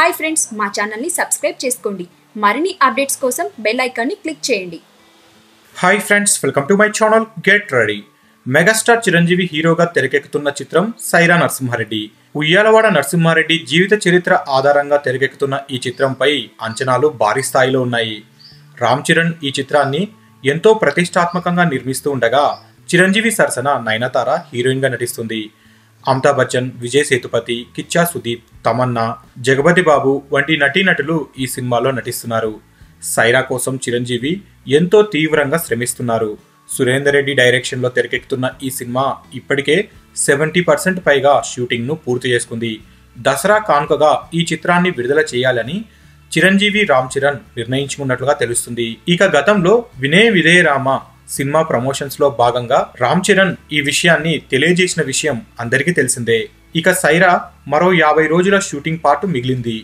Hi friends, మా ఛానల్ని subscribe చేసుకోండి. మరిన్ని అప్డేట్స్ కోసం బెల్ ఐకాన్ని క్లిక్ చేయండి. Hi friends, welcome to my channel. Get ready. Megastar Chiranjeevi హీరోగా తెరకెక్కుతున్న చిత్రం సైరా నరసింహారెడ్డి. ఉయ్యాలవాడ నరసింహారెడ్డి జీవిత చరిత్ర ఆధారంగా తెరకెక్కుతున్న ఈ చిత్రంపై అంచనాలు భారీ స్థాయిలో ఉన్నాయి. రామ్ చరణ్ ఈ చిత్రాన్ని ఎంతో ప్రతిష్టాత్మకంగా నిర్మిస్తూ ఉండగా చిరంజీవి సరసన నయనతార హీరోయిన్గా నటిస్తుంది. అమితాబ్ బచ్చన్, విజయ్ సేతుపతి, కిచ్చా సుదీప్, తమన్నా, జగపతి బాబు వంటి నటీనటులు ఈ సినిమాలో నటిస్తున్నారు. సైరా కోసం చిరంజీవి ఎంతో తీవ్రంగా శ్రమిస్తున్నారు. సురేందర్ రెడ్డి డైరెక్షన్లో తెరకెక్కుతున్న ఈ సినిమా ఇప్పటికే 70% పైగా షూటింగ్ను పూర్తి చేసుకుంది. దసరా కానుకగా ఈ చిత్రాన్ని విడుదల చేయాలని చిరంజీవి, రామ్ చరణ్ నిర్ణయించుకున్నట్లుగా తెలుస్తుంది. ఇక గతంలో వినయ విధేయ రామ సినిమా ప్రమోషన్స్ లో భాగంగా రామ్ చరణ్ ఈ విషయాన్ని తెలియజేసిన విషయం అందరికీ తెలిసిందే. ఇక సైరా మరో 50 రోజుల షూటింగ్ పాటు మిగిలింది.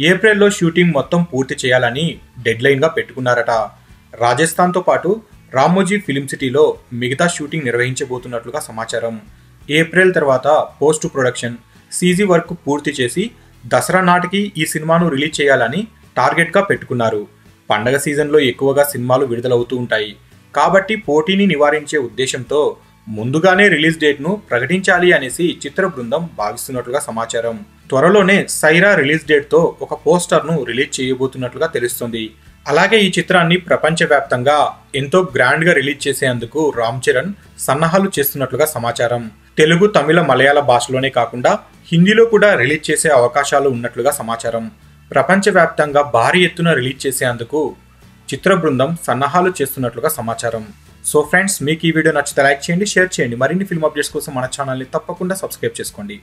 ఏప్రిల్లో షూటింగ్ మొత్తం పూర్తి చేయాలని డెడ్ లైన్ గా పెట్టుకున్నారట. రాజస్థాన్ తో పాటు రామోజీ ఫిలిం సిటీలో మిగతా షూటింగ్ నిర్వహించబోతున్నట్లుగా సమాచారం. ఏప్రిల్ తర్వాత పోస్ట్ ప్రొడక్షన్, సీజీ వర్క్ పూర్తి చేసి దసరా నాటికి ఈ సినిమాను రిలీజ్ చేయాలని టార్గెట్ గా పెట్టుకున్నారు. పండగ సీజన్లో ఎక్కువగా సినిమాలు విడుదలవుతూ ఉంటాయి కాబట్టి పోటీని నివారించే ఉద్దేశంతో ముందుగానే రిలీజ్ డేట్ ను ప్రకటించాలి అనేసి చిత్ర బృందం భావిస్తున్నట్లుగా సమాచారం. త్వరలోనే సైరా రిలీజ్ డేట్ తో ఒక పోస్టర్ ను రిలీజ్ చేయబోతున్నట్లుగా తెలుస్తుంది. అలాగే ఈ చిత్రాన్ని ప్రపంచవ్యాప్తంగా ఎంతో గ్రాండ్ గా రిలీజ్ చేసేందుకు రామ్ చరణ్ సన్నాహాలు చేస్తున్నట్లుగా సమాచారం. తెలుగు, తమిళ, మలయాళ భాషలోనే కాకుండా హిందీలో కూడా రిలీజ్ చేసే అవకాశాలు ఉన్నట్లుగా సమాచారం. ప్రపంచవ్యాప్తంగా భారీ ఎత్తున రిలీజ్ చేసేందుకు చిత్ర బృందం సన్నాహాలు చేస్తున్నట్లుగా సమాచారం. సో ఫ్రెండ్స్, మీకు ఈ వీడియో నచ్చితే లైక్ చేయండి, షేర్ చేయండి. మరిన్ని ఫిల్మ్ అప్డేట్స్ కోసం మన ఛానల్ని తప్పకుండా సబ్స్క్రైబ్ చేసుకోండి.